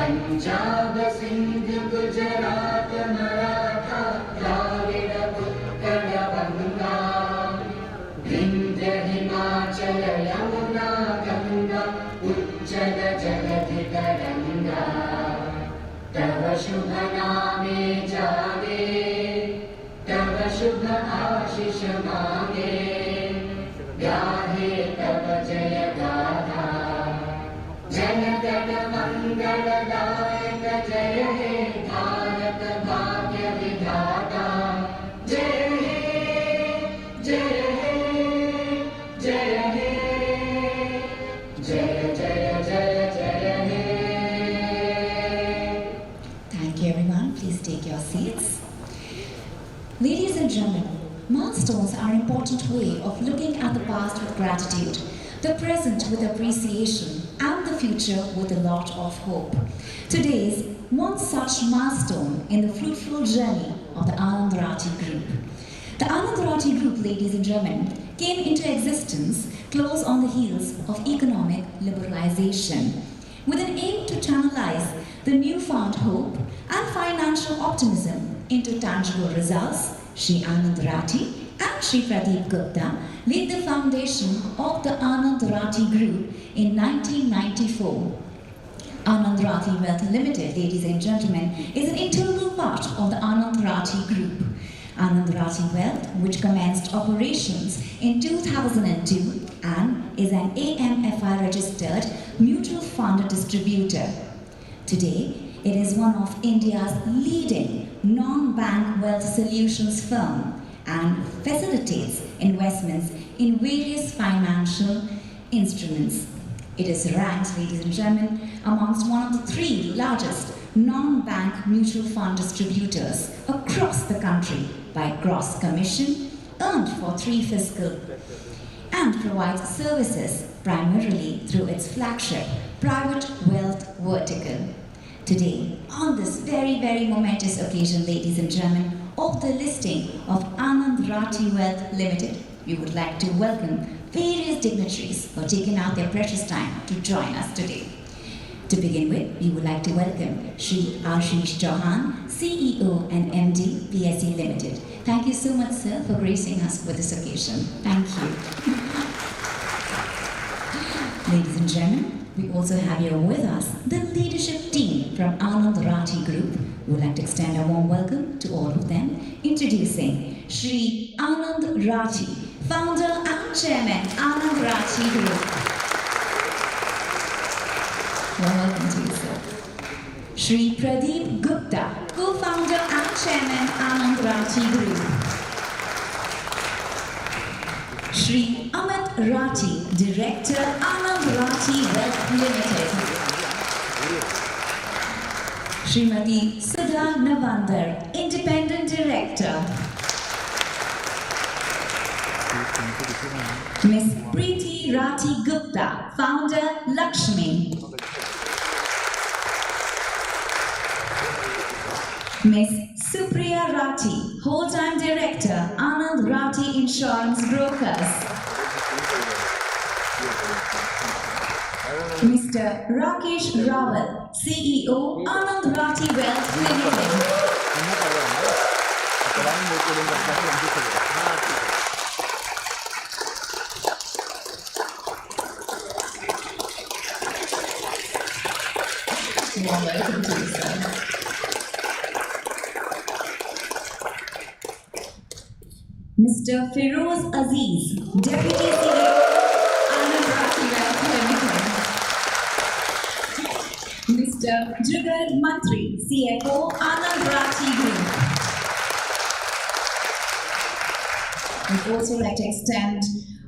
पंजाब सिंध गुजरात मराठा द्राविड उत्कल बंगा विंध्य हिमाचल यमुना गंगा उज्जल जलधि तरंगा तव शुभ नामे जागे तव शुभ आशीष मांगे गाहे तव जय गाथा जनगण मंगलदायक जय हे भारत भाग्य विधाता जय हे जय हे जय हे जय जय जय जय हे. Thank you everyone. Please take your seats. Ladies and gentlemen, milestones are an important way of looking at the past with gratitude, the present with appreciation, and the future with a lot of hope. Today is one such milestone in the fruitful journey of the Anand Rathi Group. The Anand Rathi Group, ladies and gentlemen, came into existence close on the heels of economic liberalization, with an aim to channelize the newfound hope and financial optimism into tangible results. Shri Anand Rathi and Shri Pradeep Gupta laid the foundation of the Anand Rathi Group in 1994. Anand Rathi Wealth Limited, ladies and gentlemen, is an integral part of the Anand Rathi Group. Anand Rathi Wealth, which commenced operations in 2002 and is an AMFI registered mutual fund distributor. Today, it is one of India's leading non-bank wealth solutions firm and facilitates investments in various financial instruments. It is ranked, ladies and gentlemen, amongst one of the 3 largest non-bank mutual fund distributors across the country by gross commission earned for 3 fiscal and provides services primarily through its flagship private wealth vertical. Today, on this very momentous occasion, ladies and gentlemen, of the listing of Anand Rathi Wealth Limited, we would like to welcome various dignitaries who have taken out their precious time to join us today. To begin with, we would like to welcome Shri Ashish Chauhan, CEO and MD, BSE Limited. Thank you so much, sir, for gracing us with this occasion. Thank you. Ladies and gentlemen, we also have here with us the leadership team from Anand Rathi Group. We would like to extend a warm welcome to all of them. Introducing Shri Anand Rathi, founder and chairman, Anand Rathi Group. Warm welcome to you, sir. Shri Pradeep Gupta, co-founder and chairman, Anand Rathi Group. Shri Amit Rathi, Director, Anand Rathi Wealth Limited. Srimati Sudha Navandar, Independent Director. Ms. Preeti Rathi Gupta, Founder, Lakshmi. Ms. Supriya Rathi, Whole-Time Director, Anand Rathi Insurance Brokers. Mr. Rakesh Rawal, CEO, Anand Rathi Wealth Limited. Welcome to you, sir. Mr. Feroz Aziz, Deputy CEO, Anand Rathi Wealth Limited. Mr. Jugal Mantri, CFO, Anand Rathi Group. We'd also like to extend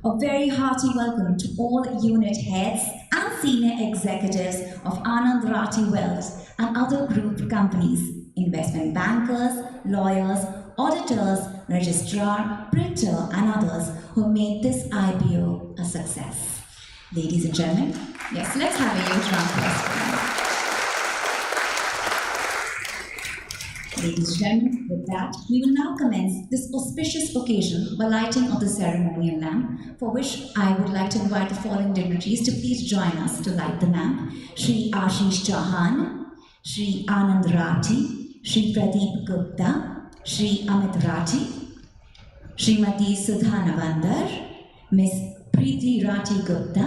a very hearty welcome to all unit heads and senior executives of Anand Rathi Wealth and other group companies, investment bankers, lawyers, auditors, registrar, printer, and others who made this IPO a success. Ladies and gentlemen, yes, let's have a huge round of applause. Ladies and gentlemen, with that, we will now commence this auspicious occasion by lighting of the ceremonial lamp, for which I would like to invite the following dignitaries to please join us to light the lamp. Shri Ashish Chauhan, Shri Anand Rathi, Shri Pradeep Gupta, Shri Amit Rathi, Srimati Sudha Navandar, Miss Preeti Rathi Gupta,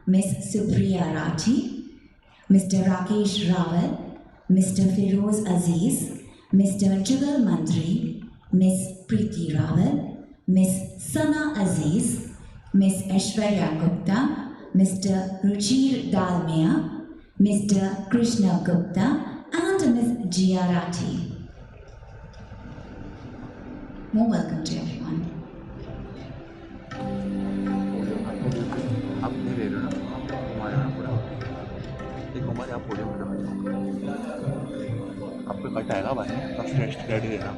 Miss Supriya Rathi, Mr. Rakesh Rawal, Mr. Firoz Aziz, Mr. Jugal Mandri, Miss Preeti Rawal, Miss Sana Aziz, Miss Aishwarya Gupta, Mr. Ruchir Dalmia, Mr. Krishna Gupta, and Miss Jia Rathi. More welcome to everyone. आप नहीं ले रहे हो ना, घुमाया ना पूरा, एक घुमा आप पोडियम पे आपको कट आएगा बाद में, तब स्ट्रेच रेडी देना.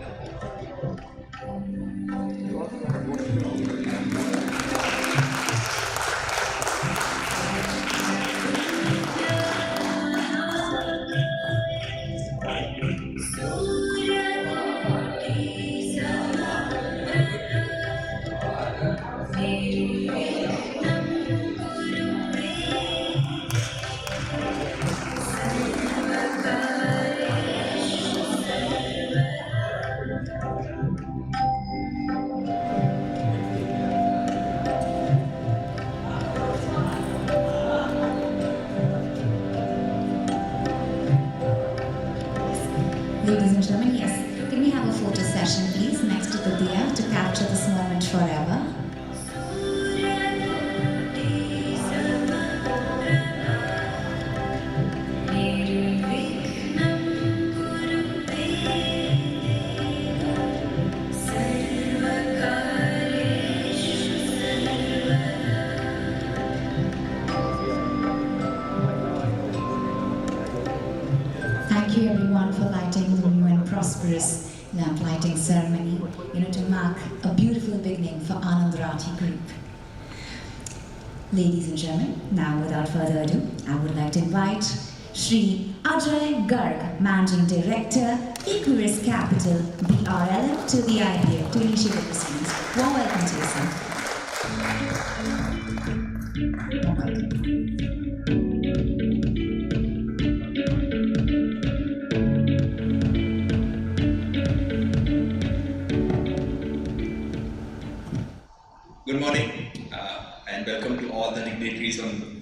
Ladies and gentlemen, yes, can we have a photo session please next to the diya to capture this moment forever? Thank you everyone for lighting the new and prosperous lamp lighting ceremony, to mark a beautiful beginning for Anand Rathi Group. Ladies and gentlemen, now without further ado, I would like to invite Shri Ajay Garg, Managing Director, Equirus Capital, BRLM, to the IPO to initiate the proceedings. Warm welcome to you, sir. Warm welcome. Good morning and welcome to all the dignitaries on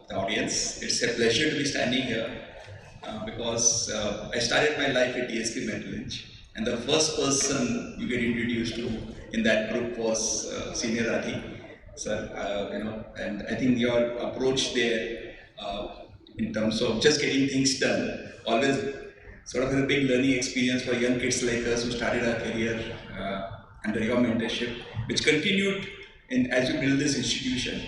the audience. It's a pleasure to be standing here because I started my life at DSP Mental Lynch, and the first person you get introduced to in that group was Senior Rathi, sir. And I think your approach there in terms of just getting things done, always sort of a big learning experience for young kids like us who started our career under your mentorship, which continued as you build this institution.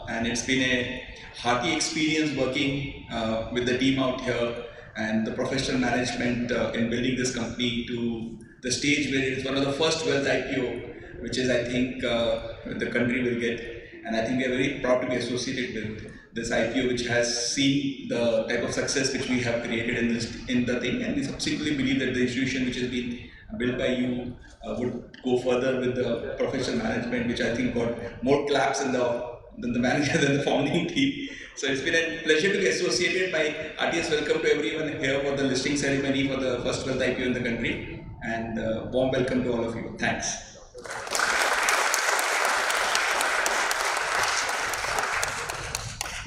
And it's been a hearty experience working with the team out here and the professional management in building this company to the stage where it's one of the first wealth IPO, which is, I think, the country will get. And I think we are very proud to be associated with this IPO, which has seen the type of success which we have created in the thing. And we subsequently believe that the institution which has been built by you would go further with the professional management, which I think got more claps than the manager than the founding team. So it's been a pleasure to be associated. My heartiest welcome to everyone here for the listing ceremony for the first wealth IPO in the country, and warm welcome to all of you. Thanks.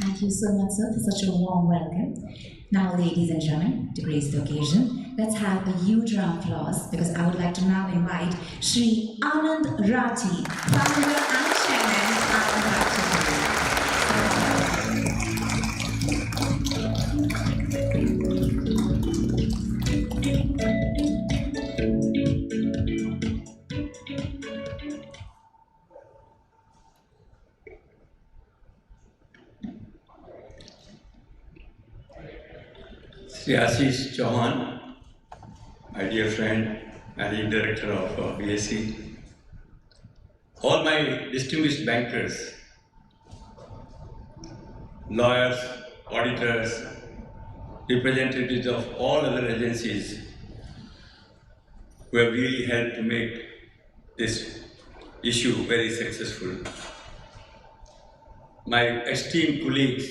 Thank you so much, sir, for such a warm welcome. Now, ladies and gentlemen, to grace the occasion, let's have a huge round of applause because I would like to now invite Shri Anand Rathi, founder and chairman of Anand Rathi Sri Ashish Chauhan, my dear friend, Managing Director of BSE, all my distinguished bankers, lawyers, auditors, representatives of all other agencies who have really helped to make this issue very successful. My esteemed colleagues,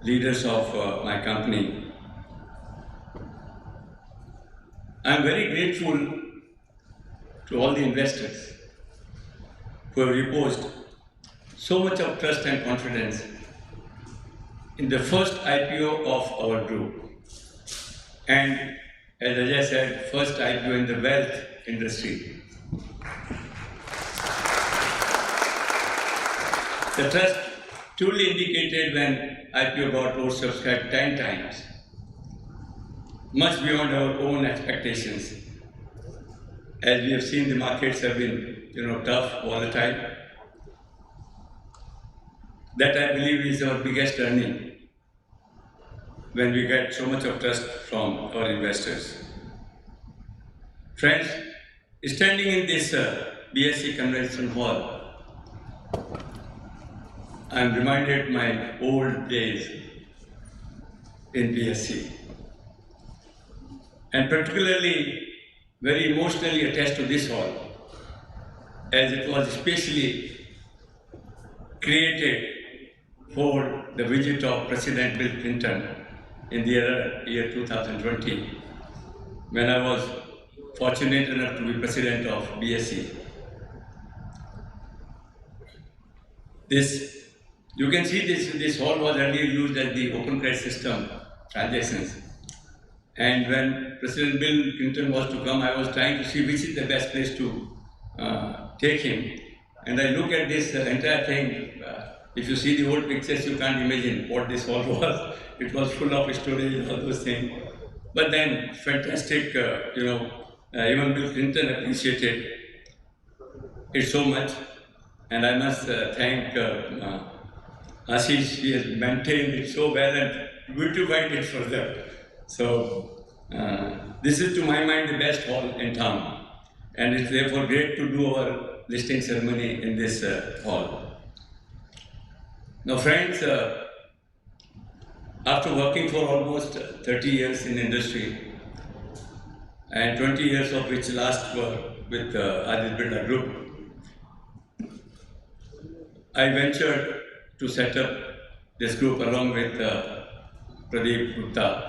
leaders of my company, I'm very grateful to all the investors who have reposed so much of trust and confidence in the first IPO of our group. And as Ajay said, first IPO in the wealth industry. The trust truly indicated when IPO got oversubscribed 10 times, much beyond our own expectations. As we have seen, the markets have been, tough, volatile. That, I believe, is our biggest earning when we get so much of trust from our investors. Friends, standing in this BSE convention hall, I am reminded my old days in BSE, and particularly very emotionally attached to this hall, as it was especially created for the visit of President Bill Clinton in the year 2020, when I was fortunate enough to be president of BSE. You can see this hall was earlier used as the open credit system transactions. And when President Bill Clinton was to come, I was trying to see which is the best place to take him. And I look at this entire thing. If you see the old pictures, you can't imagine what this hall was. It was full of storage and all those things. But then, fantastic, even Bill Clinton appreciated it so much. And I must thank Ashish. He has maintained it so well and beautified it further. So, this is to my mind the best hall in town. And it's therefore great to do our listing ceremony in this hall. Now friends, after working for almost 30 years in industry, and 20 years of which last were with Adit Birla Group, I ventured to set up this group along with Pradeep Gupta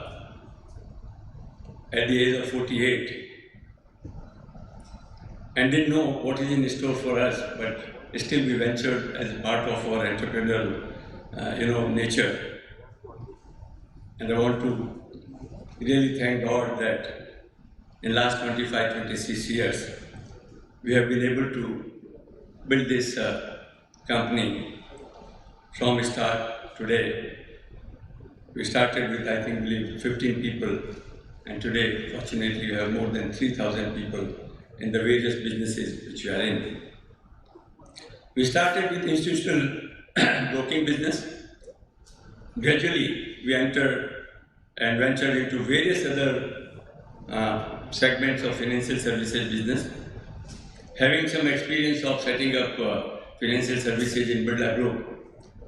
at the age of 48, and didn't know what is in store for us, but still we ventured as part of our entrepreneurial nature. And I want to really thank God that in last 25, 26 years, we have been able to build this company from start today. We started with, I believe 15 people, and today, fortunately, we have more than 3,000 people in the various businesses which we are in. We started with institutional broking business. Gradually, we entered and ventured into various other segments of financial services business. Having some experience of setting up financial services in Birla Group,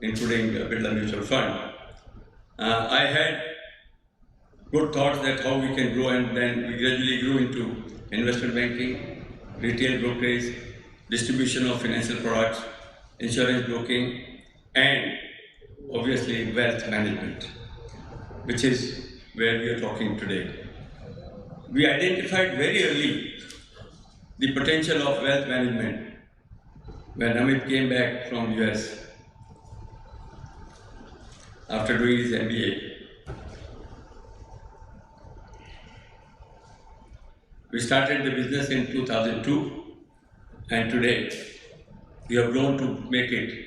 including Birla Mutual Fund, I had good thoughts that how we can grow, and then we gradually grew into investment banking, retail brokerage, distribution of financial products, insurance broking, and obviously wealth management, which is where we are talking today. We identified very early the potential of wealth management when Amit came back from US after doing his MBA. We started the business in 2002, and today we have grown to make it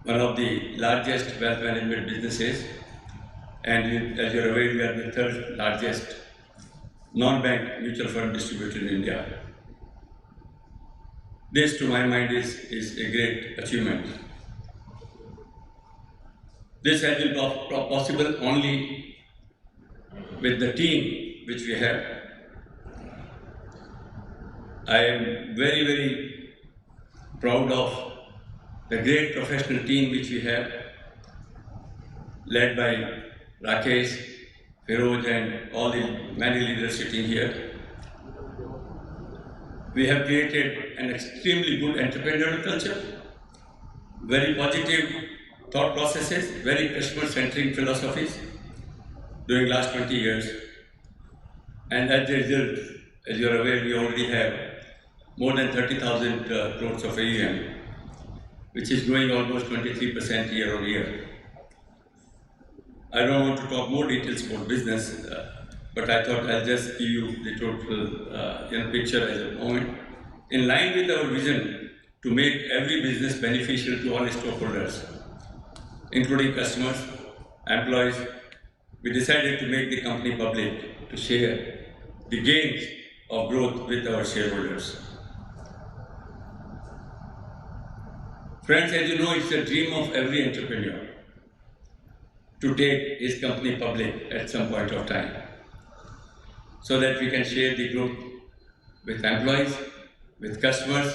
one of the largest wealth management businesses, and as you're aware, we are the third largest non-bank mutual fund distributor in India. This, to my mind, is a great achievement. This has been possible only with the team which we have. I am very, very proud of the great professional team which we have, led by Rakesh, Feroz, and all the many leaders sitting here. We have created an extremely good entrepreneurial culture, very positive thought processes, very customer-centric philosophies during last 20 years. And as a result, as you are aware, we already have more than 30,000 crores of AUM, which is growing almost 23% year on year. I don't want to talk more details about business, but I thought I'll just give you the total picture as a moment. In line with our vision to make every business beneficial to all stakeholders, including customers, employees, we decided to make the company public to share the gains of growth with our shareholders. Friends, as you know, it's a dream of every entrepreneur to take his company public at some point of time, so that we can share the growth with employees, with customers,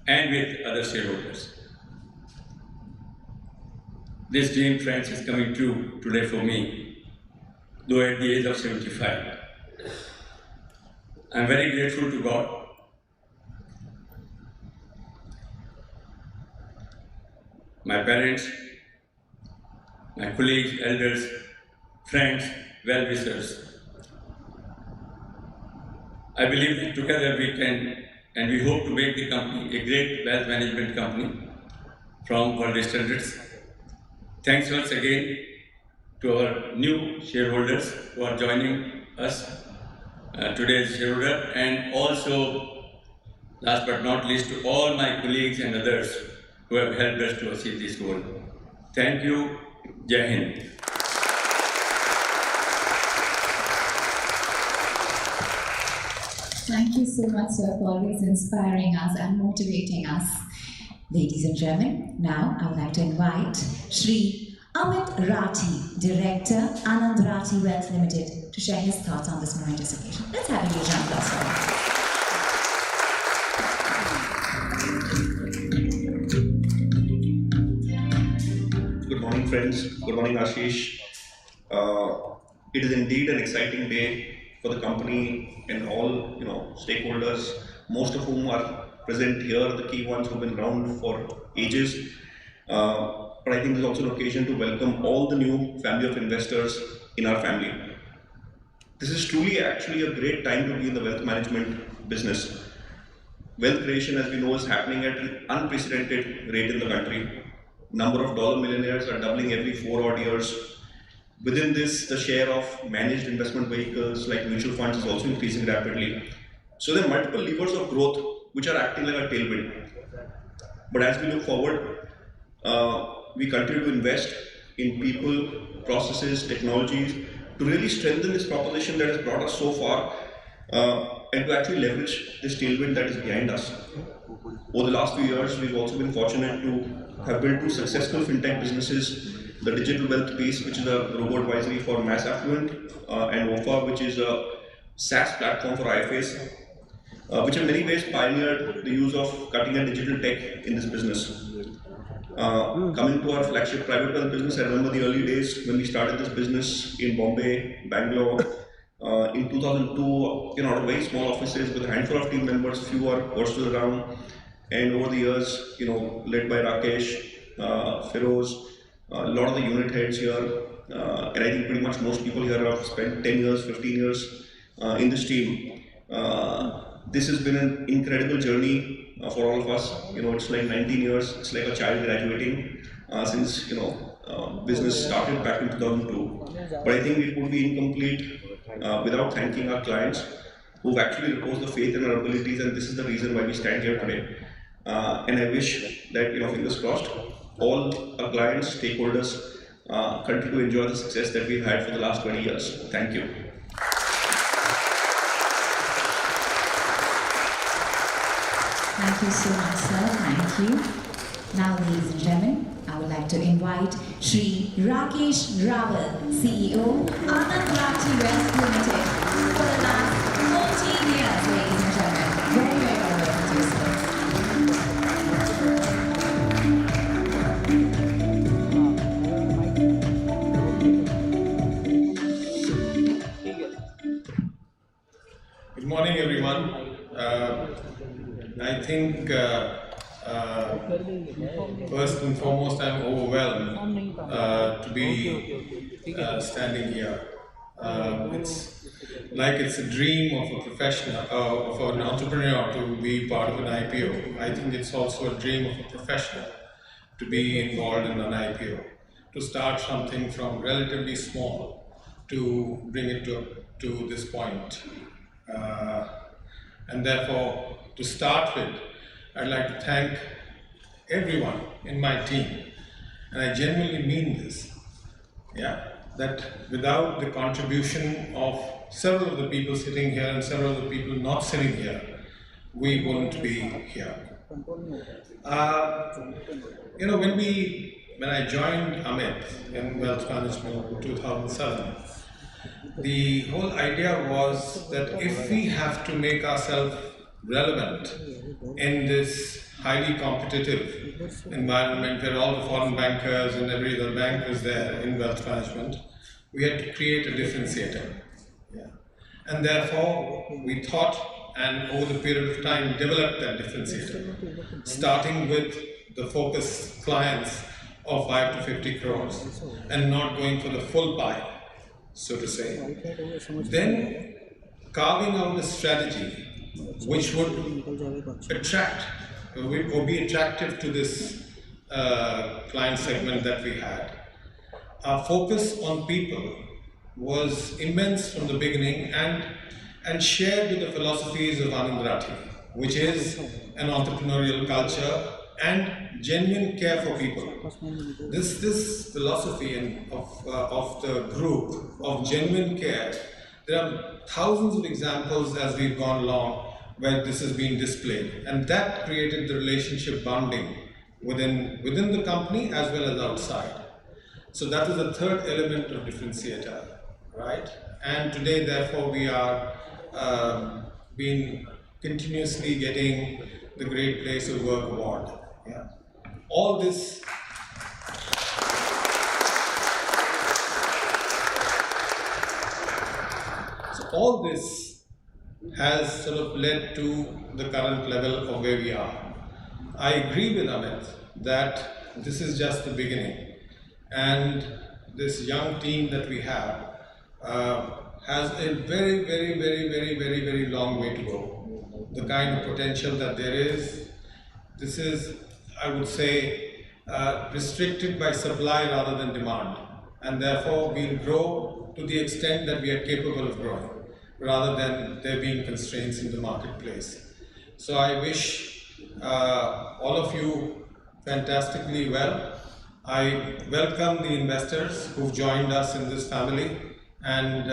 and with other shareholders. This dream, friends, is coming true today for me, though at the age of 75. I'm very grateful to God. My parents, my colleagues, elders, friends, well-wishers. I believe that together we can and we hope to make the company a great wealth management company from world standards. Thanks once again to our new shareholders who are joining us today as shareholder, and also, last but not least, to all my colleagues and others who have helped us to achieve this goal. Thank you. Jai Hind. Thank you so much, sir, for always inspiring us and motivating us. Ladies and gentlemen, now I would like to invite Shri Anand Rathi, Director, Anand Rathi Wealth Limited, to share his thoughts on this momentous occasion. Let's have a huge round of applause for him. Good morning, friends. Good morning, Ashish. It is indeed an exciting day for the company and all stakeholders, most of whom are present here, the key ones who've been around for ages. But I think there's also an occasion to welcome all the new family of investors in our family. This is truly actually a great time to be in the wealth management business. Wealth creation, as we know, is happening at an unprecedented rate in the country. Number of dollar millionaires are doubling every 4 odd years. Within this, the share of managed investment vehicles like mutual funds is also increasing rapidly. So there are multiple levers of growth which are acting like a tailwind. But as we look forward, we continue to invest in people, processes, technologies to really strengthen this proposition that has brought us so far and to actually leverage this tailwind that is behind us. Over the last few years, we've also been fortunate to have built 2 successful fintech businesses, the Digital Wealth Piece, which is a robo-advisory for mass affluent, and OFA, which is a SaaS platform for IFAs, which in many ways pioneered the use of cutting-edge digital tech in this business. Coming to our flagship private wealth business, I remember the early days when we started this business in Bombay, Bangalore. In 2002, out of very small offices with a handful of team members, few are still around. And over the years, led by Rakesh, Feroz, a lot of the unit heads here, and I think pretty much most people here have spent 10 years, 15 years in this team. This has been an incredible journey for all of us. It's like 19 years, it's like a child graduating since, business started back in 2002. But I think it would be incomplete without thanking our clients who've actually reposed the faith in our abilities, and this is the reason why we stand here today. And I wish that, fingers crossed, all our clients, stakeholders continue to enjoy the success that we've had for the last 20 years. Thank you. Thank you so much, sir. Thank you. Now, ladies and gentlemen, I would like to invite Shri Rakesh Rawal, CEO, Anand Rathi Wealth Limited, for the last 14 years, ladies and gentlemen. Very, very welcome to you, sir. Good morning, everyone. I think first and foremost, I'm overwhelmed to be standing here. like it's a dream of a professional, of an entrepreneur to be part of an IPO. I think it's also a dream of a professional to be involved in an IPO, to start something from relatively small to bring it to this point. And therefore, to start with, I'd like to thank everyone in my team, and I genuinely mean this, that without the contribution of several of the people sitting here and several of the people not sitting here, we wouldn't be here. When I joined Amit in wealth management in 2007, the whole idea was that if we have to make ourselves relevant in this highly competitive environment where all the foreign bankers and every other bank is there in wealth management, we had to create a differentiator. And therefore, we thought and over the period of time developed that differentiator, starting with the focus clients of 5 to 50 crores and not going for the full pie, so to say. Then carving out a strategy which would attract or be attractive to this client segment that we had. Our focus on people was immense from the beginning and shared with the philosophies of Anand Rathi, which is an entrepreneurial culture and genuine care for people. This philosophy of the group of genuine care, there are thousands of examples as we've gone along where this has been displayed, and that created the relationship bonding within the company as well as outside. So that is the third element of differentiator, right? And today, therefore, we are been continuously getting the Great Place of Work award. All this. So all this has sort of led to the current level of where we are. I agree with Amit that this is just the beginning, and this young team that we have has a very, very, very, very, very, very long way to go. The kind of potential that there is, this is, I would say, restricted by supply rather than demand, and therefore we'll grow to the extent that we are capable of growing, rather than there being constraints in the marketplace. So I wish all of you fantastically well. I welcome the investors who've joined us in this family, and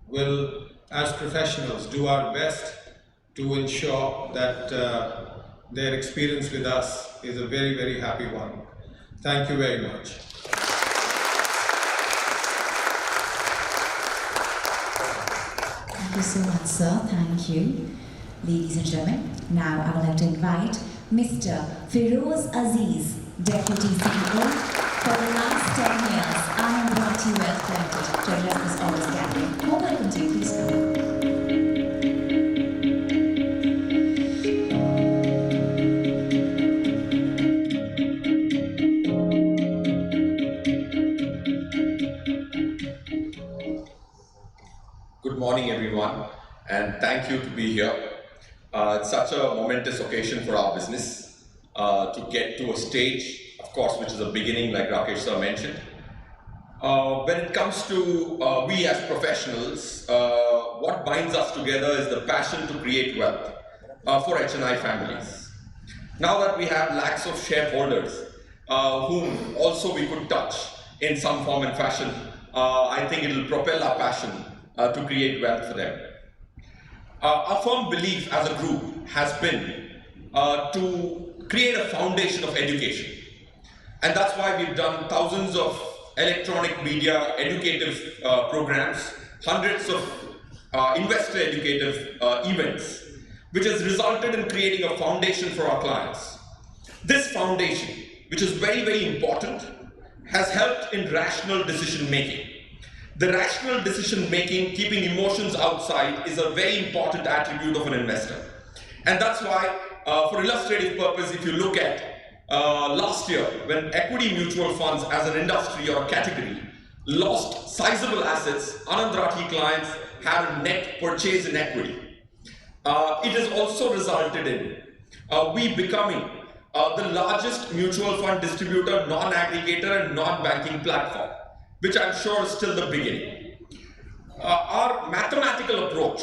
will, as professionals, do our best to ensure that their experience with us is a very, very happy one. Thank you very much. Thank you so much, sir. Thank you. Ladies and gentlemen, now I would like to invite Mr. Feroz Aziz, Deputy CEO, for the last 10 years, Anand Rathi Wealth Limited, to address this august gathering. More welcome to you, please come. Good morning, everyone, and thank you to be here. It's such a momentous occasion for our business to get to a stage, of course, which is a beginning, like Rakesh sir mentioned. When it comes to we as professionals, what binds us together is the passion to create wealth for HNI families. Now that we have lakhs of shareholders whom also we could touch in some form and fashion, I think it will propel our passion to create wealth for them. Our firm belief as a group has been to create a foundation of education. And that's why we've done thousands of electronic media educative programs, hundreds of investor educative events, which has resulted in creating a foundation for our clients. This foundation, which is very, very important, has helped in rational decision making. The rational decision making, keeping emotions outside, is a very important attribute of an investor. And that's why, for illustrative purpose, if you look at last year, when equity mutual funds as an industry or a category lost sizable assets, Anand Rathi clients had a net purchase in equity. It has also resulted in we becoming the largest mutual fund distributor, non-aggregator and non-banking platform, which I'm sure is still the beginning. Our mathematical approach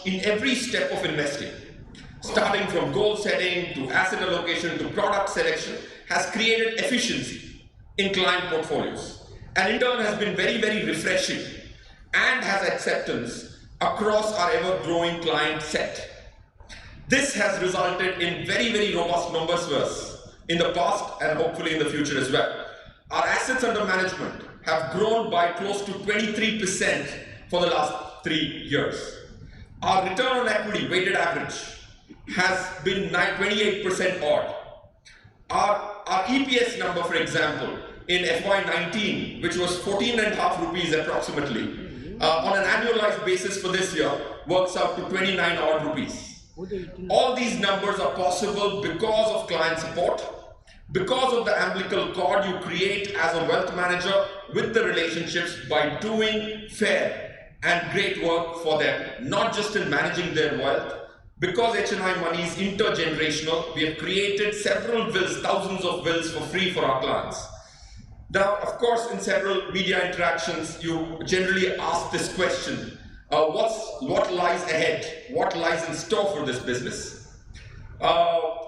in every step of investing, starting from goal setting to asset allocation to product selection, has created efficiency in client portfolios, and in turn has been very, very refreshing and has acceptance across our ever-growing client set. This has resulted in very, very robust numbers for us in the past and hopefully in the future as well. Our assets under management have grown by close to 23% for the last 3 years. Our return on equity weighted average has been 28% odd. Our EPS number, for example, in FY19, which was 14.5 rupees approximately, on an annualized basis for this year, works out to 29 odd rupees. All these numbers are possible because of client support, because of the umbilical cord you create as a wealth manager with the relationships by doing fair and great work for them, not just in managing their wealth. Because HNI money is intergenerational, we have created several wills, thousands of wills for free for our clients. Now, of course, in several media interactions, you generally ask this question, what lies ahead? What lies in store for this business?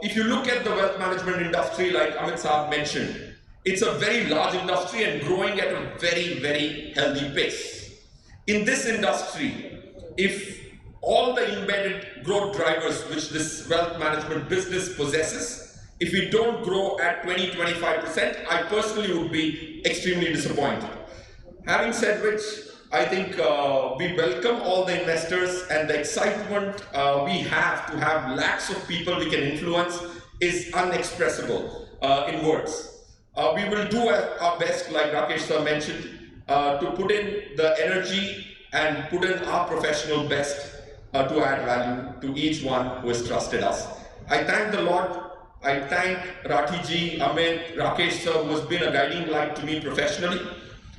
If you look at the wealth management industry, like Amit Saab mentioned, it's a very large industry and growing at a very, very healthy pace. In this industry, if all the embedded growth drivers which this wealth management business possesses, if we don't grow at 20-25%, I personally would be extremely disappointed. Having said which, I think we welcome all the investors, and the excitement we have to have lakhs of people we can influence is unexpressible in words. We will do our best, like Rakesh sir mentioned, to put in the energy and put in our professional best to add value to each one who has trusted us. I thank the Lord. I thank Rathi ji, Amit, Rakesh sir, who has been a guiding light to me professionally,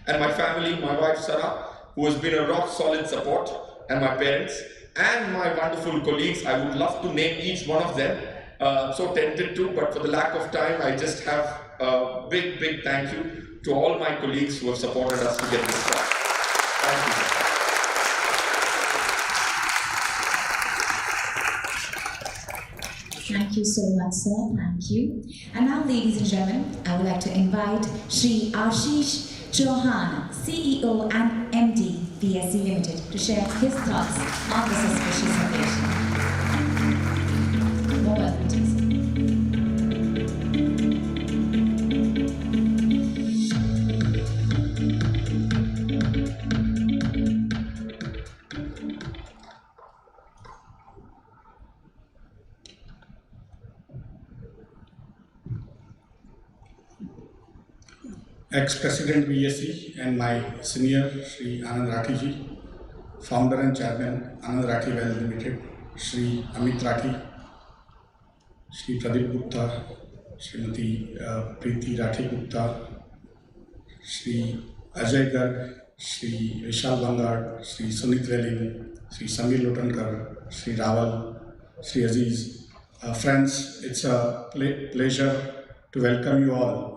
and my family, my wife Sarah, who has been a rock solid support, and my parents, and my wonderful colleagues. I would love to name each one of them. I'm so tempted to, but for the lack of time, I just have a big, big thank you to all my colleagues who have supported us to get this far. Thank you. Thank you so much, sir. Thank you. And now, ladies and gentlemen, I would like to invite Shri Ashish Chauhan, CEO and MD, BSE Limited, to share his thoughts on this auspicious occasion. More welcome to you, sir. Ex-President BSE and my senior, Shri Anand Rathi ji, Founder and Chairman, Anand Rathi Wealth Limited, Shri Amit Rathi, Shri Pradeep Gupta, Srimati Preeti Rathi Gupta, Shri Ajay Garg, Shri Vishal Bangad, Shri Sunit Welling, Shri Samir Lotankar, Shri Rawal, Shri Aziz. Friends, it's a pleasure to welcome you all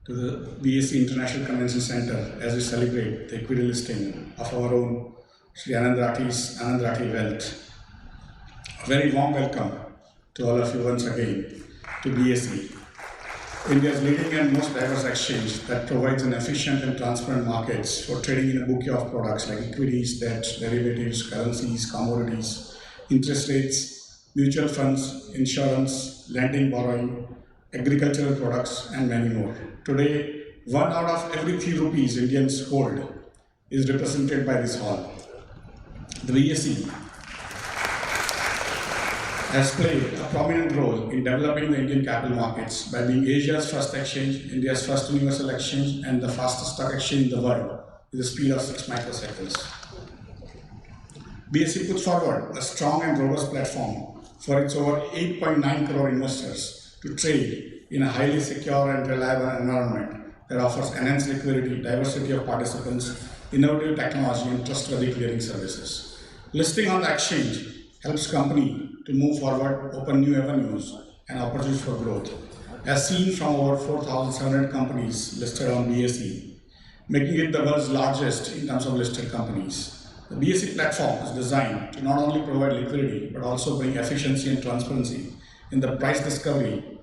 to the BSE International Convention Center as we celebrate the equity listing of our own Shri Anand Rathi's Anand Rathi Wealth. A very warm welcome to all of you once again to BSE, India's leading and most diverse exchange that provides an efficient and transparent markets for trading in a bouquet of products like equities, debt, derivatives, currencies, commodities, interest rates, mutual funds, insurance, lending, borrowing, agricultural products, and many more. Today, 1 out of every 3 rupees Indians hold is represented by this hall. The BSE has played a prominent role in developing the Indian capital markets by being Asia's first exchange, India's first universal exchange, and the fastest stock exchange in the world with a speed of 6 microseconds. BSE puts forward a strong and robust platform for its over 8.9 crore investors to trade in a highly secure and reliable environment that offers enhanced liquidity, diversity of participants, innovative technology, and trustworthy clearing services. Listing on the exchange helps company to move forward, open new avenues and opportunities for growth. As seen from over 4,700 companies listed on BSE, making it the world's largest in terms of listed companies. The BSE platform is designed to not only provide liquidity but also bring efficiency and transparency in the price discovery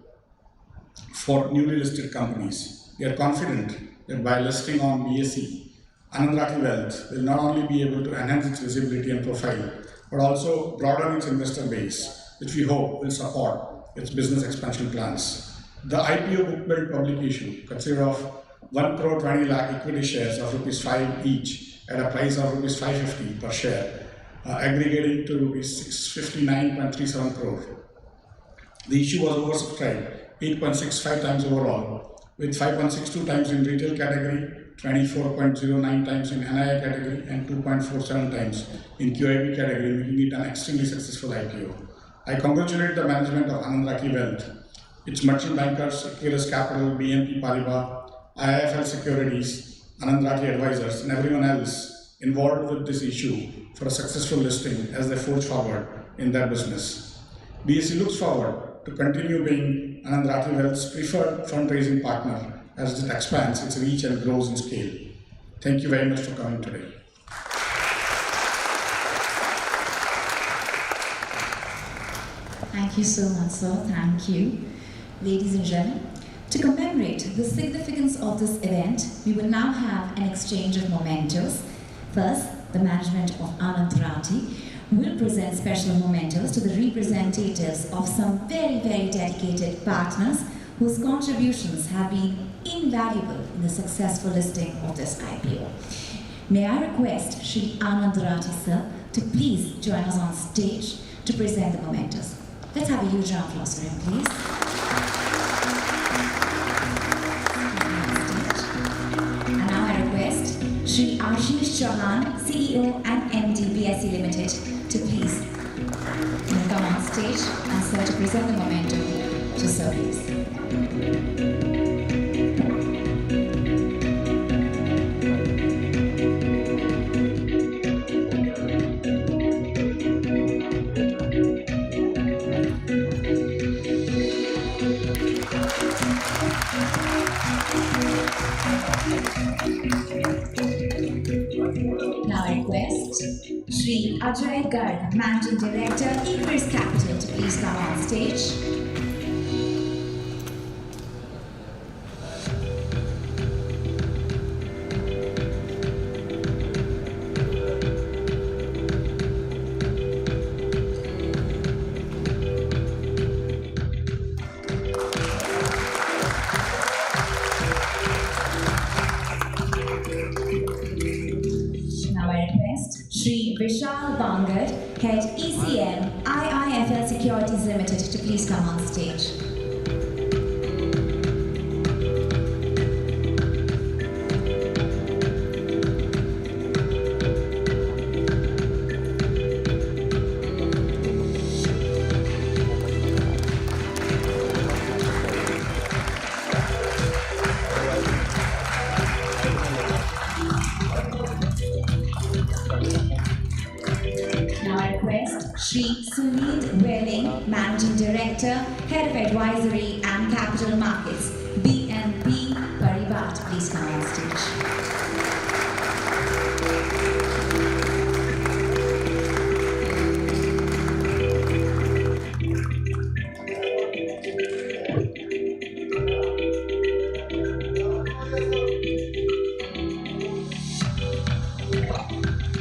for newly listed companies. We are confident that by listing on BSE, Anand Rathi Wealth will not only be able to enhance its visibility and profile, but also broaden its investor base, which we hope will support its business expansion plans. The IPO book build public issue consists of 1 crore 20 lakh equity shares of rupees 5 each at a price of rupees 550 per share, aggregating to rupees 659.37 crore. The issue was oversubscribed 8.65 times overall, with 5.62 times in retail category, 24.09 times in NII category, and 2.47 times in QIB category, making it an extremely successful IPO. I congratulate the management of Anand Rathi Wealth, its merchant bankers, Equirus Capital, BNP Paribas, IIFL Securities, Anand Rathi Advisors, and everyone else involved with this issue for a successful listing as they forge forward in their business. BSE looks forward to continue being Anand Rathi Wealth's preferred fundraising partner as it expands its reach and grows in scale. Thank you very much for coming today. Thank you so much, sir. Thank you. Ladies and gentlemen, to commemorate the significance of this event, we will now have an exchange of mementos. First, the management of Anand Rathi will present special mementos to the representatives of some very, very dedicated partners whose contributions have been invaluable in the successful listing of this IPO. May I request Shri Anand Rathi sir to please join us on stage to present the mementos. Let's have a huge round of applause for him, please. And now I request Shri Ashish Chauhan, CEO and MD BSE Limited, to please come on stage and sir to present the memento to sir, please. Now I request Shri Ajay Garg, Managing Director, Equirus Capital, to please come on stage. Shri Vishal Bangad, Head ECM, IIFL Securities Limited, to please come on stage. Shri Sunil Welling, Managing Director, Head of Advisory and Capital Markets, BNP Paribas, please come on stage.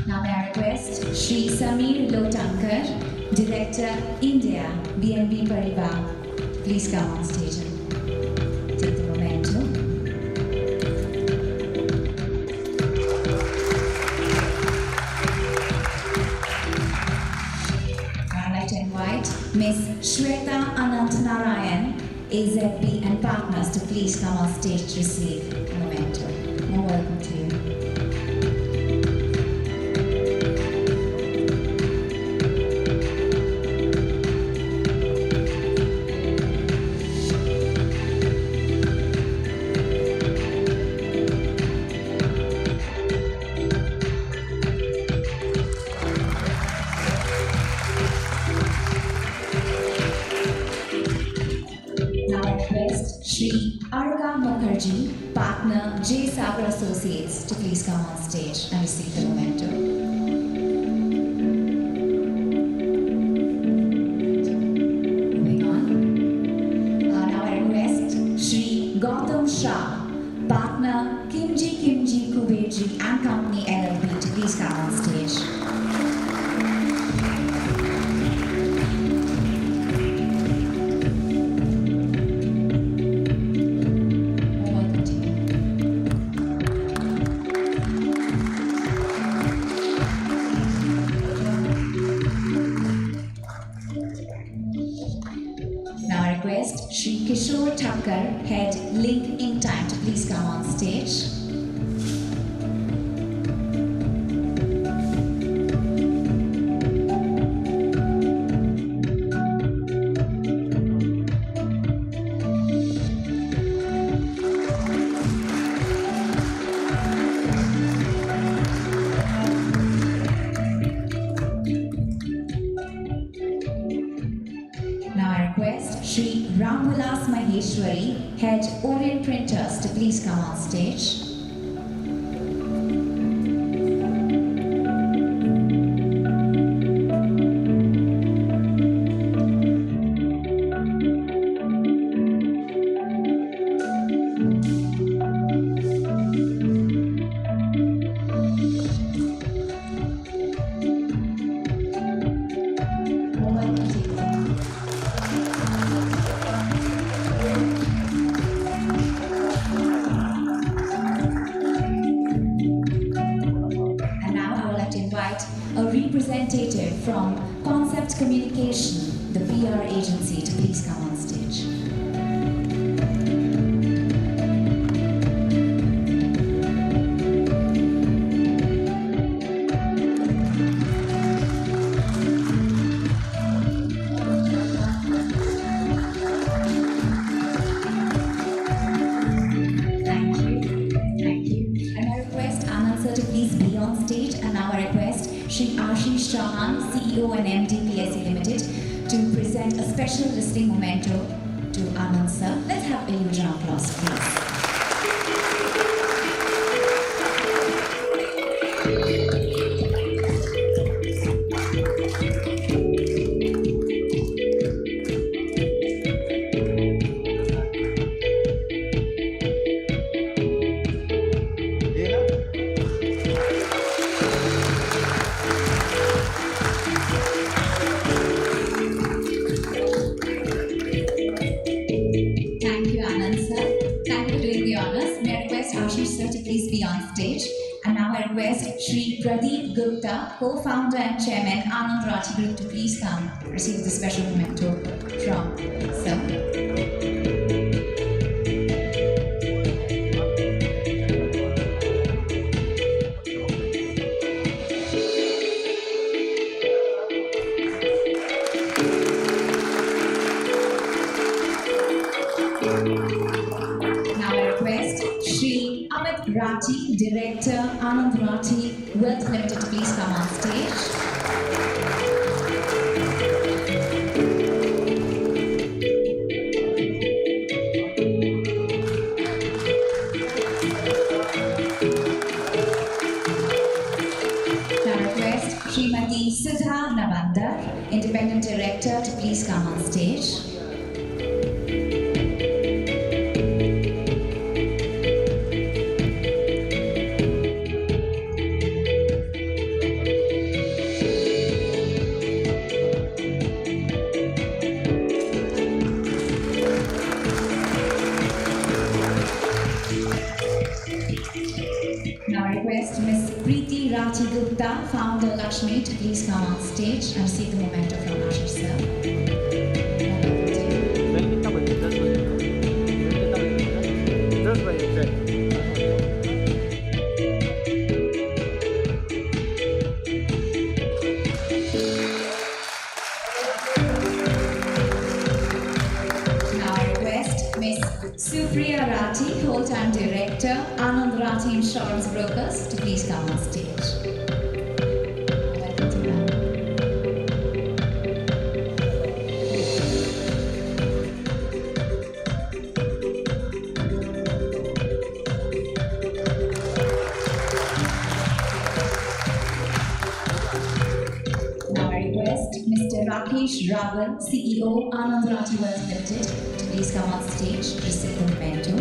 Now may I request Shri Samir Lotankar, Director, India, BNP Paribas, please come on stage and take the memento. I'd like to invite Ms. Shweta Anantnarayan, AZB and Partners, to please come on stage to receive the memento. And welcome to you. Gopal Mukherjee, partner J. Sagar Associates, to please come on stage and receive the memento. Moving on. Now I request Shri Gautam Shah, partner Kimji Kuberji and Company LLP, to please come on stage. Now I request Shri Kishore Thakkar, Head Link in Time, to please come on stage. Now I request Shri Ramvilas Maheshwari, Head Orient Printers, to please come on stage. A representative from Concept Communication, the PR agency, to please come on stage. Thank you. And I request Anand sir to please be on stage, and now I request Shri Ashish Chauhan, CEO and MD BSE Limited, to present a special listening memento to Anand sir. Let's have a huge round of applause, please. Thank you, Anand sir. Thank you for doing the honors. May I request Ashish sir to please be on stage. And now I request Shri Pradeep Gupta, co-founder and chairman, Anand Rathi Group, to please come receive the special memento from sir. Now I request Shri Anand Rathi, Director, Anand Rathi Wealth Limited, to please come on stage. Now I request Srimati Sudha Navandar, Independent Director, to please come on stage. Now I request Ms. Preeti Rathi Gupta, founder Lakshmi, to please come on stage and receive the memento from Ashish sir. Now I request Ms. Supriya Rathi, whole-time director, Anand Rathi Insurance Brokers, to please come on stage. Welcome to you, ma'am. Rakesh Raval, CEO, Anand Rathi Wealth Limited, to please come on stage to receive the memento.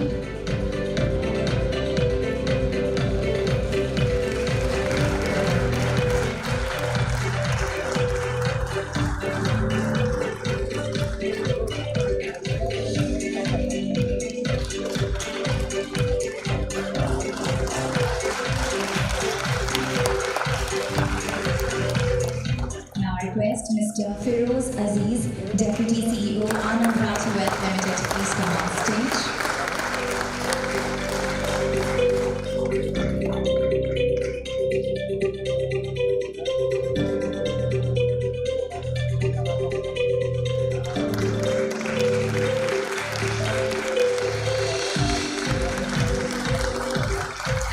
Now I request Mr. Feroz Aziz, Deputy CEO, Anand Rathi Wealth Limited, to please come on stage.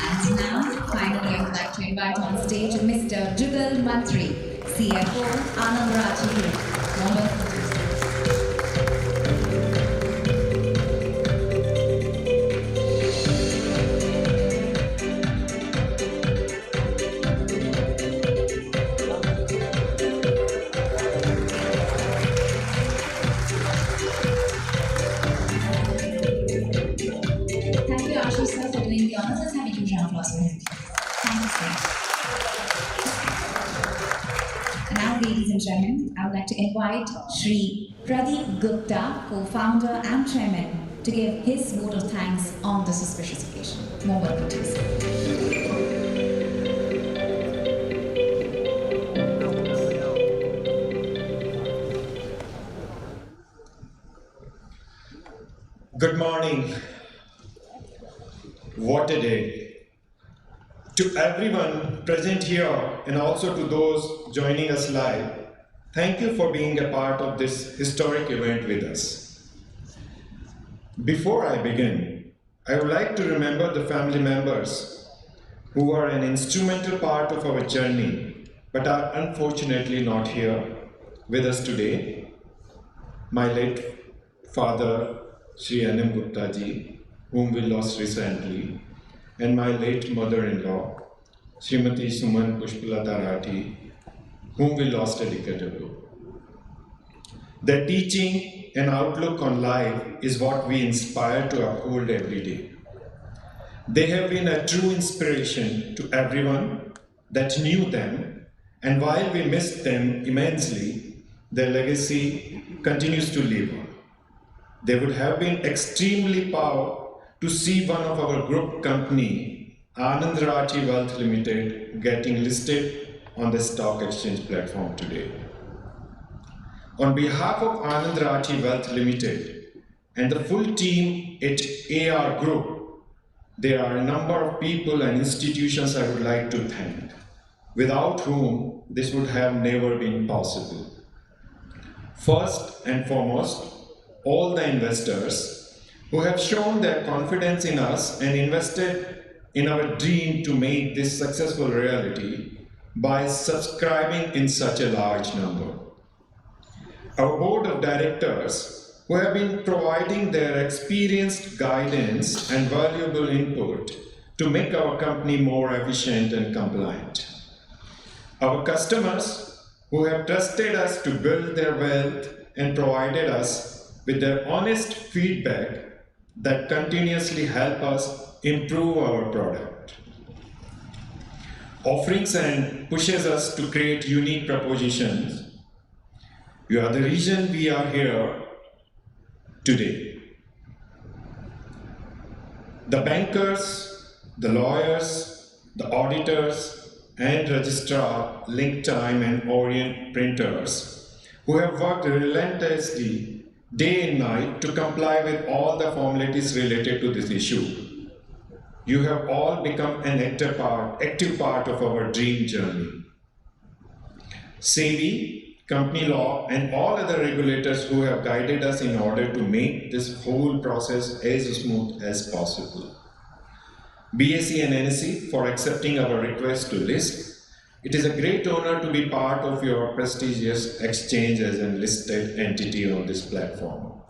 And now, finally, I would like to invite on stage Mr. Jugal Mantri, CFO, Anand Rathi Group. Warm welcome, please. Thank you, Ashish sir, for doing the honors. Let's have a huge round of applause for him. Thank you, sir. And now, ladies and gentlemen, I would like to invite Shri Pradeep Gupta, co-founder and chairman, to give his vote of thanks on this auspicious occasion. More welcome to you, sir. Good morning. What a day. To everyone present here and also to those joining us live, thank you for being a part of this historic event with us. Before I begin, I would like to remember the family members who are an instrumental part of our journey but are unfortunately not here with us today. My late father, Sri Anand Gupta ji, whom we lost recently, and my late mother-in-law, Srimati Suman Pushpalata Rathi, whom we lost a decade ago. Their teaching and outlook on life is what we inspire to uphold every day. They have been a true inspiration to everyone that knew them, and while we miss them immensely, their legacy continues to live on. They would have been extremely proud to see one of our group company, Anand Rathi Wealth Limited, getting listed on the stock exchange platform today. On behalf of Anand Rathi Wealth Limited and the full team at AR Group, there are a number of people and institutions I would like to thank, without whom this would have never been possible. First and foremost, all the investors who have shown their confidence in us and invested in our dream to make this successful reality by subscribing in such a large number. Our board of directors who have been providing their experienced guidance and valuable input to make our company more efficient and compliant. Our customers who have trusted us to build their wealth and provided us with their honest feedback that continuously help us improve our product. Offerings and pushes us to create unique propositions. You are the reason we are here today. The bankers, the lawyers, the auditors, and registrar, Link Time and Orient printers who have worked relentlessly day and night to comply with all the formalities related to this issue. You have all become an active part of our dream journey. SEBI, company law, and all other regulators who have guided us in order to make this whole process as smooth as possible. BSE and NSE for accepting our request to list. It is a great honor to be part of your prestigious exchange as a listed entity on this platform.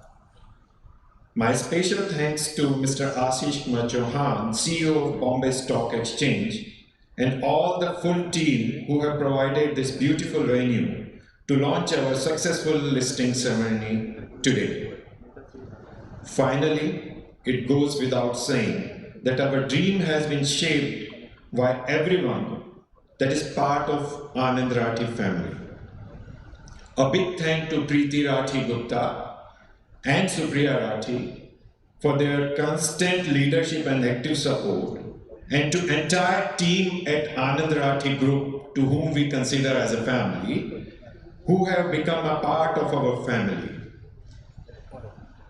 My special thanks to Mr. Ashish Kumar Chauhan, CEO of Bombay Stock Exchange, and all the full team who have provided this beautiful venue to launch our successful listing ceremony today. Finally, it goes without saying that our dream has been shaped by everyone that is part of Anand Rathi family. A big thank to Preeti Rathi Gupta and Supriya Rathi for their constant leadership and active support, and to entire team at Anand Rathi Group, to whom we consider as a family, who have become a part of our family.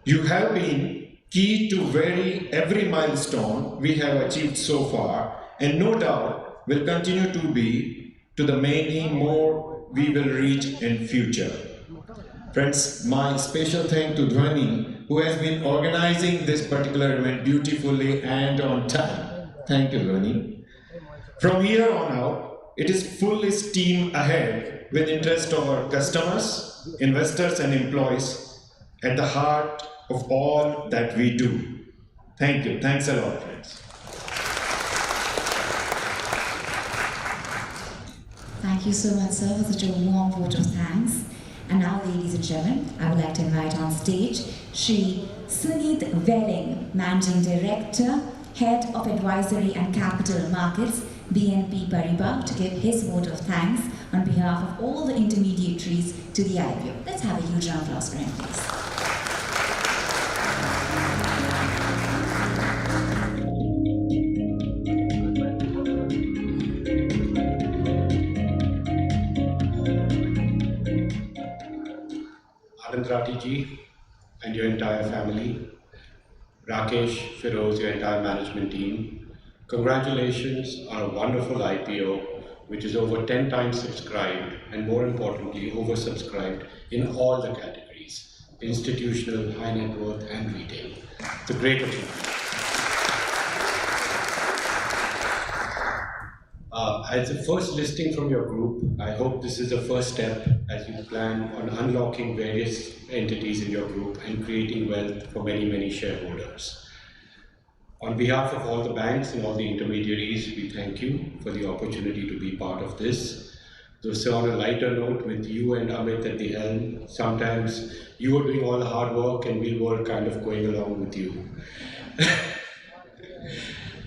You have been key to every milestone we have achieved so far, and no doubt will continue to be to the many more we will reach in future. Friends, my special thanks to Dhwani, who has been organizing this particular event beautifully and on time. Thank you, Dhwani. From here on out, it is full steam ahead with interest of our customers, investors and employees at the heart of all that we do. Thank you. Thanks a lot, friends. Thank you so much, sir, for such a warm vote of thanks. And now, ladies and gentlemen, I would like to invite on stage Shri Sunit Welling, Managing Director, Head of Advisory and Capital Markets, BNP Paribas, to give his vote of thanks on behalf of all the intermediaries to the IPO. Let's have a huge round of applause for him, please. Anand Rathi ji and your entire family, Rakesh, Feroz, your entire management team, congratulations on a wonderful IPO which is over 10 times subscribed and more importantly oversubscribed in all the categories, institutional, high net worth and retail. It's a great achievement. As the first listing from your group, I hope this is the first step as you plan on unlocking various entities in your group and creating wealth for many, many shareholders. On behalf of all the banks and all the intermediaries, we thank you for the opportunity to be part of this. So on a lighter note, with you and Amit at the helm, sometimes you were doing all the hard work and we were kind of going along with you.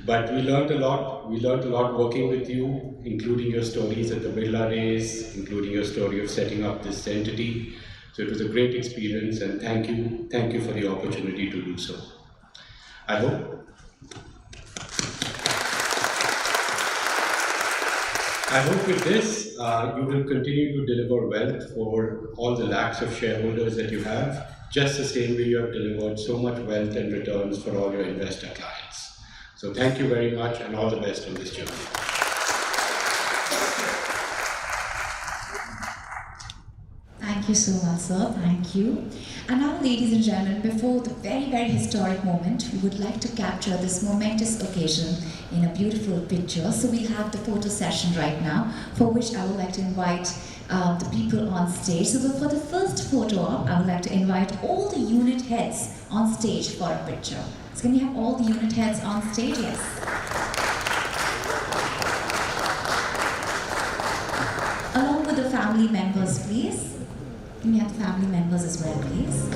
But we learned a lot. We learned a lot working with you, including your stories at the Birla days, including your story of setting up this entity. So it was a great experience, and thank you for the opportunity to do so. I hope with this, you will continue to deliver wealth for all the lakhs of shareholders that you have, just the same way you have delivered so much wealth and returns for all your investor clients. So thank you very much and all the best on this journey. Thank you so much, sir. Thank you. And now, ladies and gentlemen, before the very, very historic moment, we would like to capture this momentous occasion in a beautiful picture. So we'll have the photo session right now, for which I would like to invite the people on stage. So for the first photo op, I would like to invite all the unit heads on stage for a picture. So can we have all the unit heads on stage? Yes. Along with the family members, please. Can we have the family members as well, please?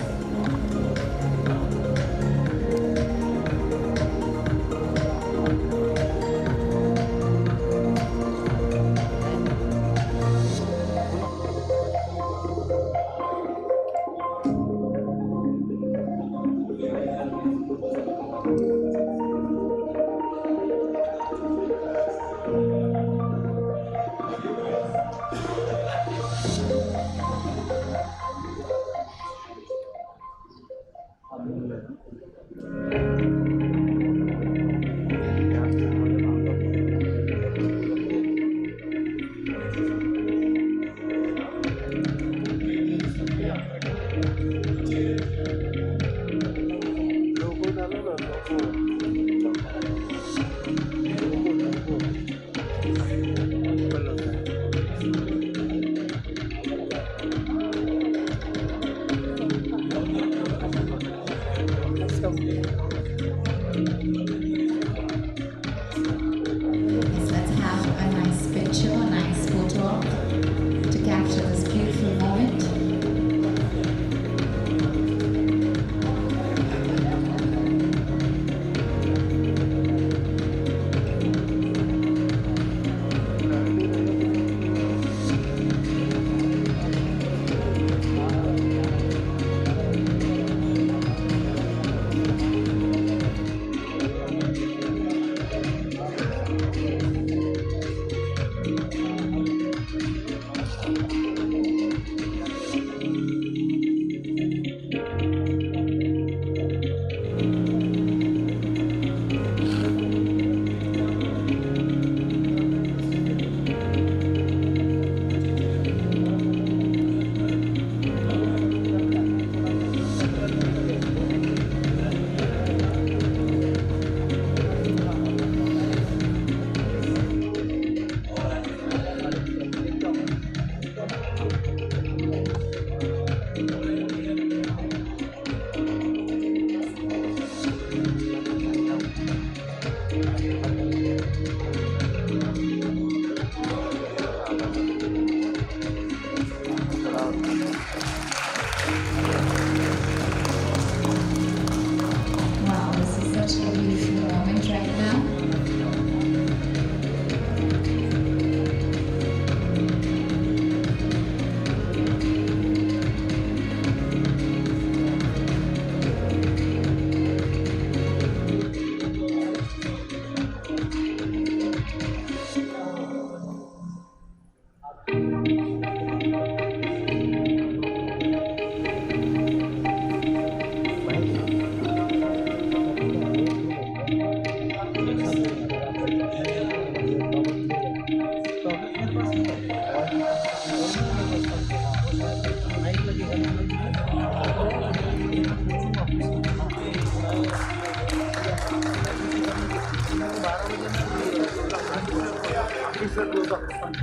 Thank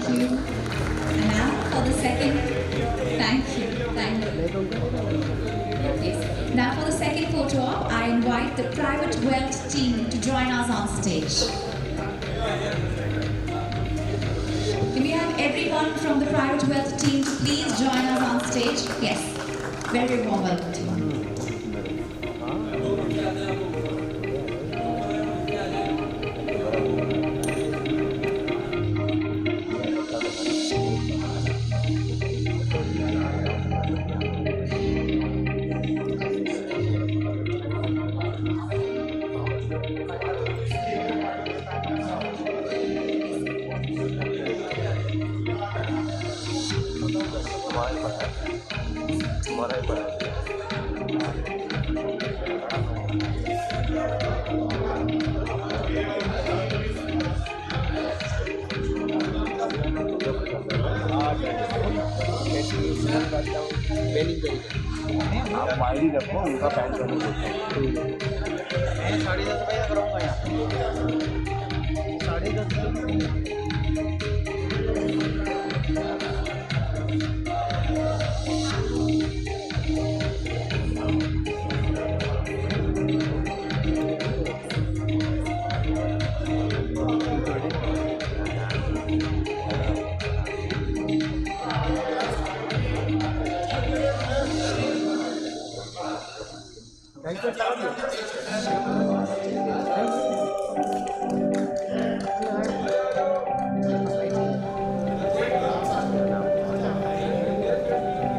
you. And now for the second. Thank you. Thank you. Yes. Now for the second photo op, I invite the private wealth team to join us on stage. Can we have everyone from the private wealth team to please join us on stage? Yes. Very warm welcome to you.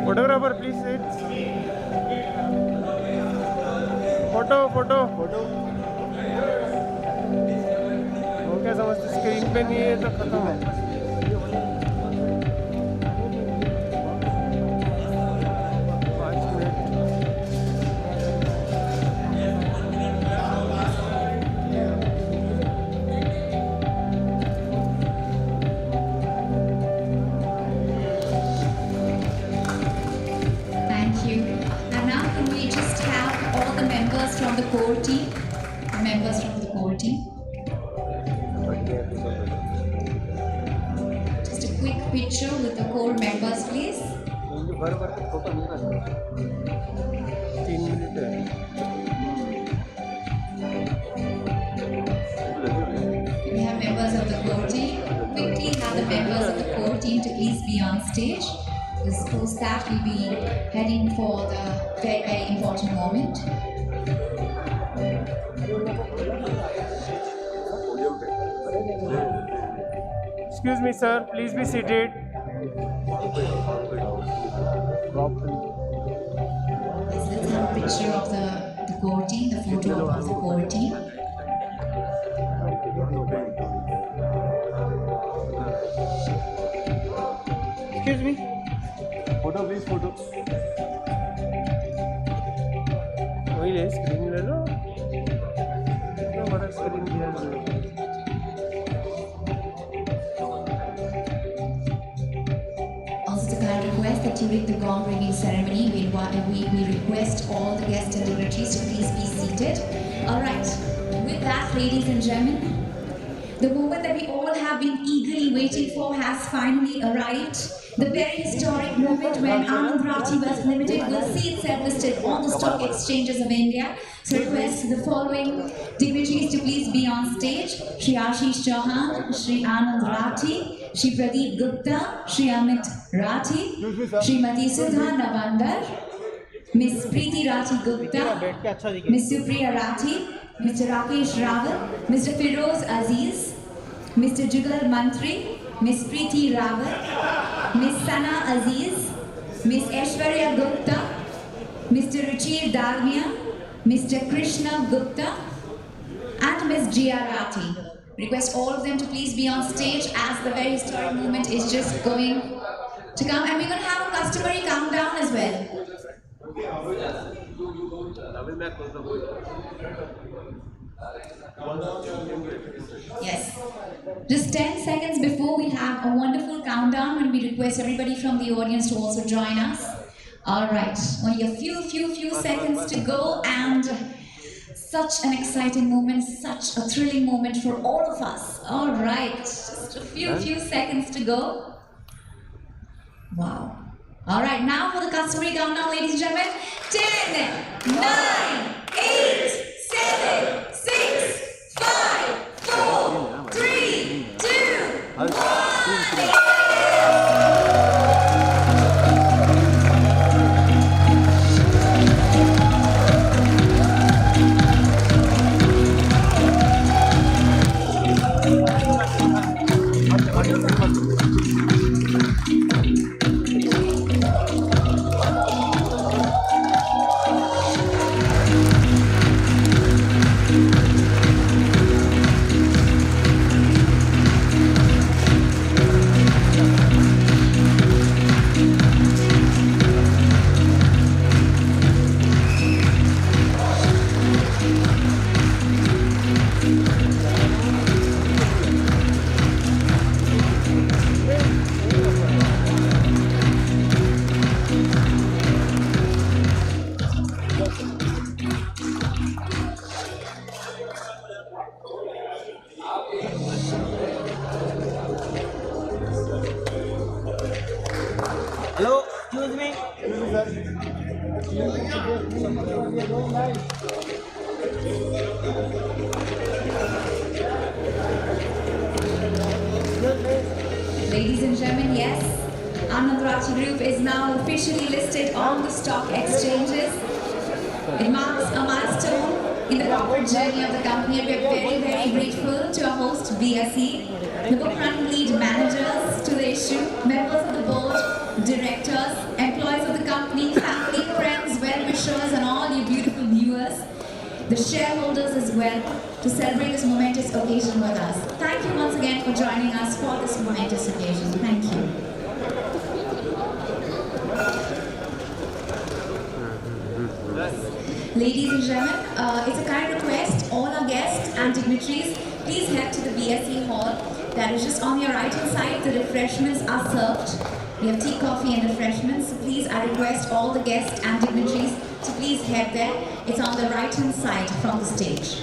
Photographer, please sit. Photo. वो क्या समझते screen पे नहीं है तो खत्म है. Thank you. And now can we just have all the members from the core team? Members from the core team. Just a quick picture with the core members, please. 3 minute है. We have members of the core team. Quickly have the members of the core team to please be on stage. Because post that we'll be heading for the very, very important moment. Excuse me, sir. Please be seated. Yes, let's have a picture of the core team, the photo of the core team. Excuse me. Photo, please. Photo. वही ले screen ले लो. इतना बड़ा screen दिया है. Also, the kind request that during the gong ringing ceremony, we request all the guest dignitaries to please be seated. All right. With that, ladies and gentlemen, the moment that we all have been eagerly waiting for has finally arrived. The very historic moment when Anand Rathi Wealth Limited will see itself listed on the stock exchanges of India. So request the following dignitaries to please be on stage. Shri Ashish Chauhan, Shri Anand Rathi, Shri Pradeep Gupta, Shri Amit Rathi, Srimati Sudha Navandar, Miss Preeti Rathi Gupta, Miss Supriya Rathi, Mr. Rakesh Rawat, Mr. Firoz Aziz, Mr. Jugal Mantri, Miss Preeti Rawat, Miss Sana Aziz, Miss Aishwarya Gupta, Mr. Ruchir Dalmia, Mr. Krishna Gupta, and Miss Jia Rathi. Request all of them to please be on stage as the very historic moment is just going to come. And we're going to have a customary countdown as well. Yes. Just 10 seconds before we have a wonderful countdown when we request everybody from the audience to also join us. All right, only a few seconds to go, and such an exciting moment, such a thrilling moment for all of us. All right, just a few seconds to go. Wow. All right, now for the customary countdown, ladies and gentlemen. 10, 9, 8, 7, 6, 5, 4, 3, 2, 1. Hello, excuse me. Ladies and gentlemen, yes, Anand Rathi Group is now officially listed on the stock exchanges. It marks a milestone in the corporate journey of the company, and we are very grateful to our host BSE, the book running lead managers to the issue, members of the board, directors, employees of the company, family, friends, well-wishers, and all you beautiful viewers, the shareholders as well, to celebrate this momentous occasion with us. Thank you once again for joining us for this momentous occasion. Thank you. Ladies and gentlemen, it's a kind request, all our guests and dignitaries, please head to the BSE hall. That is just on your right hand side. The refreshments are served. We have tea, coffee and refreshments. So please, I request all the guests and dignitaries to please head there. It's on the right hand side from the stage.